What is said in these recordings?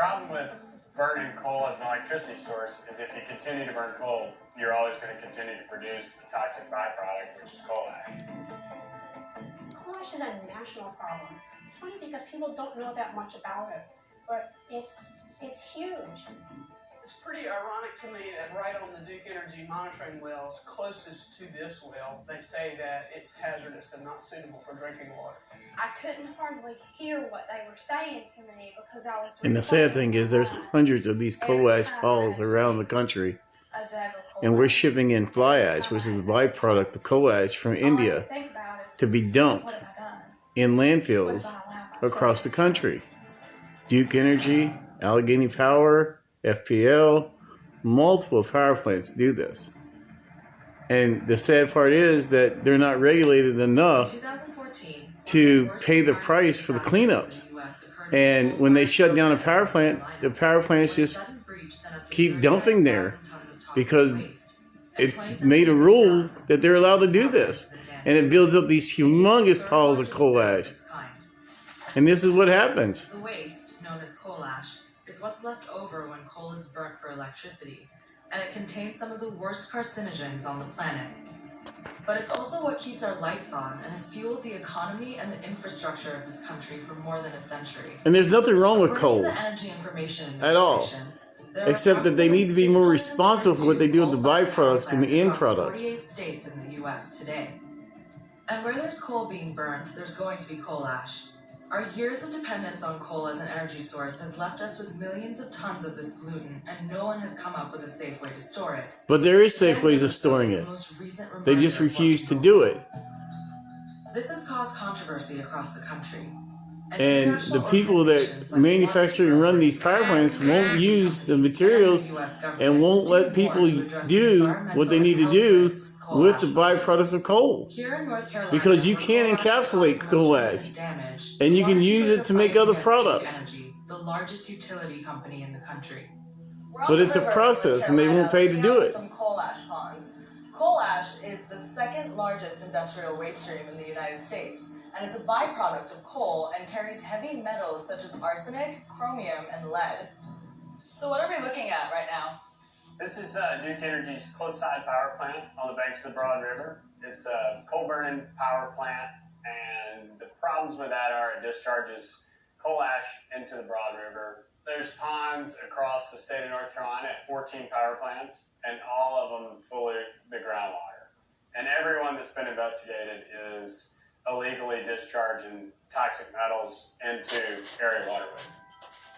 problem with burning coal as an electricity source is if you continue to burn coal, you're always going to continue to produce the toxic byproduct, which is coal ash. Coal ash is a national problem. It's funny because people don't know that much about it, but it's huge. It's pretty ironic to me that right on the Duke Energy monitoring wells closest to this well, they say that it's hazardous and not suitable for drinking water. I couldn't hardly hear what they were saying to me because I was. And the sad thing is there's hundreds of these coal ash piles around the country. And we're shipping in fly ash, which is a byproduct of coal ash from India, to be dumped in landfills across the country. Duke Energy, Allegheny Power, FPL, multiple power plants do this. And the sad part is that they're not regulated enough to pay the price for the cleanups. And when they shut down a power plant, the power plants just keep dumping there because it's made a rule that they're allowed to do this. And it builds up these humongous piles of coal ash. And this is what happens. The waste, known as coal ash, is what's left over when coal is burnt for electricity, and it contains some of the worst carcinogens on the planet. But it's also what keeps our lights on and has fueled the economy and the infrastructure of this country for more than a century. And there's nothing wrong with coal the Energy Information at all, except that they need to be more responsible for what they do with the byproducts and the end products. 48 states in the U.S. today. And where there's coal being burnt, there's going to be coal ash. Our years of dependence on coal as an energy source has left us with millions of tons of this gluten, and no one has come up with a safe way to store it. But there is safe ways of storing it. They just refuse to do it. This has caused controversy across the country. And the people that manufacture and run these power plants won't use the materials and won't let people do what they need to do with the byproducts of coal. Because you can't encapsulate coal ash, and you can use it to make other products. The largest utility company in the country. But it's a process, and they won't pay to do it. Some coal ash ponds. Coal ash is the second largest industrial waste stream in the United States, and it's a byproduct of coal and carries heavy metals such as arsenic, chromium, and lead. So what are we looking at right now? This is Duke Energy's Cliffside Power Plant on the banks of the Broad River. It's a coal-burning power plant, and the problems with that are it discharges coal ash into the Broad River. There's ponds across the state of North Carolina at 14 power plants, and all of them pollute the groundwater. And everyone that's been investigated is illegally discharging toxic metals into area waterways.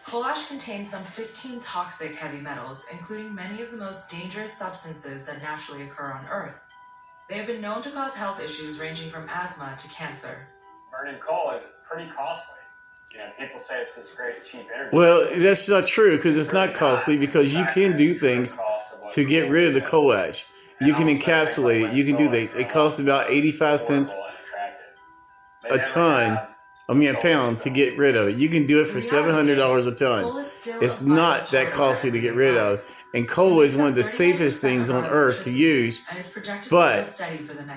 Coal ash contains some 15 toxic heavy metals, including many of the most dangerous substances that naturally occur on Earth. They have been known to cause health issues ranging from asthma to cancer. Burning coal is pretty costly. You know, people say it's this great cheap energy. Well, that's not true because it's not costly because you can do things to get rid of the coal ash. You can encapsulate it. You can do things. It costs about 85 cents a pound to get rid of it. You can do it for $700 a ton. It's not that costly to get rid of. And coal is one of the safest things on Earth to use. But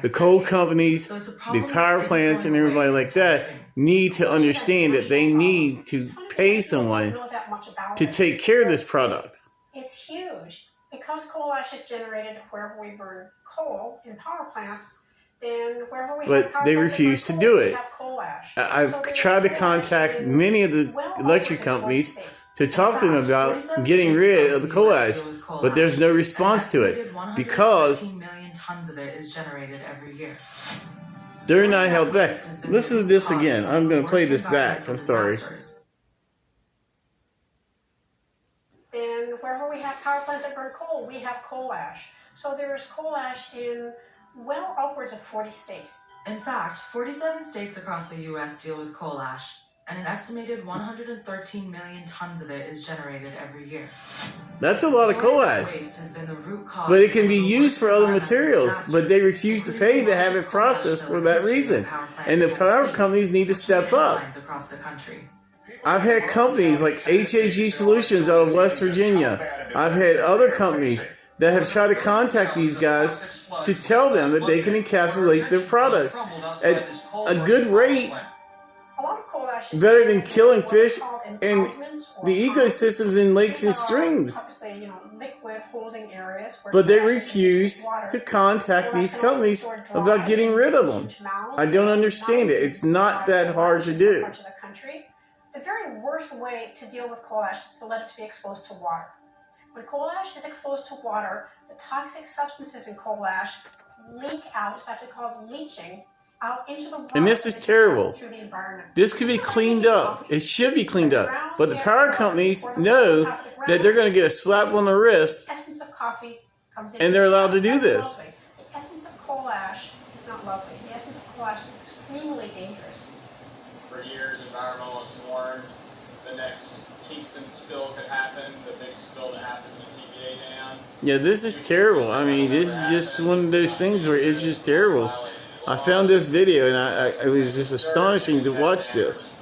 the coal companies, the power plants, and everybody like that need to understand that they need to pay someone to take care of this product. It's huge. Because coal ash is generated wherever we burn coal in power plants, then wherever we have power they plants refuse that burn to do coal, it. we have coal ash. I've tried to contact many of the electric companies to talk to them about getting rid of the coal ash, but there's no response to it because million tons of it is generated every year. they're not held back. Listen to this again. I'm going to play this back. I'm sorry. Then wherever we have power plants that burn coal, we have coal ash. So there is coal ash in well upwards of 40 states. In fact, 47 states across the U.S. deal with coal ash, and an estimated 113 million tons of it is generated every year. That's a lot of coal ash. But it can be used for other materials, but they refuse to pay to have it processed for that reason. And the power companies need to step up. I've had companies like HAG Solutions out of West Virginia. I've had other companies that have tried to contact these guys to tell them that they can encapsulate their products at a good rate. A lot of coal ash is better than killing what are fish called and impoundments or the ponds. ecosystems in lakes and These are streams. obviously, liquid holding areas where But they trash is refuse water. to contact Trash these can also companies store dry about getting rid of them. huge mounds I don't that are understand it. It's not that hard to in some do. parts of the country. The very worst way to deal with coal ash is to let it to be exposed to water. When coal ash is exposed to water, the toxic substances in coal ash leak out. It's actually called leaching out into the water. And this is and terrible. through the environment. This could be cleaned up. It should be cleaned up. But the power companies know that they're going to get a slap on the wrist, The essence of coffee comes in. and they're allowed to do this. Lovely. The essence of coal ash is not lovely. The essence of coal ash is extremely dangerous. For years, environmentalists warned the next Kingston spill could happen, the big spill that happened in the TVA dam. Yeah, this is terrible. I mean, this is just one of those things where it's just terrible. I found this video, and it was just astonishing to watch this.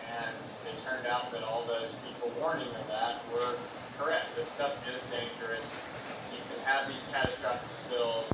And it turned out that all those people warning of that were correct. This stuff is dangerous. You can have these catastrophic spills.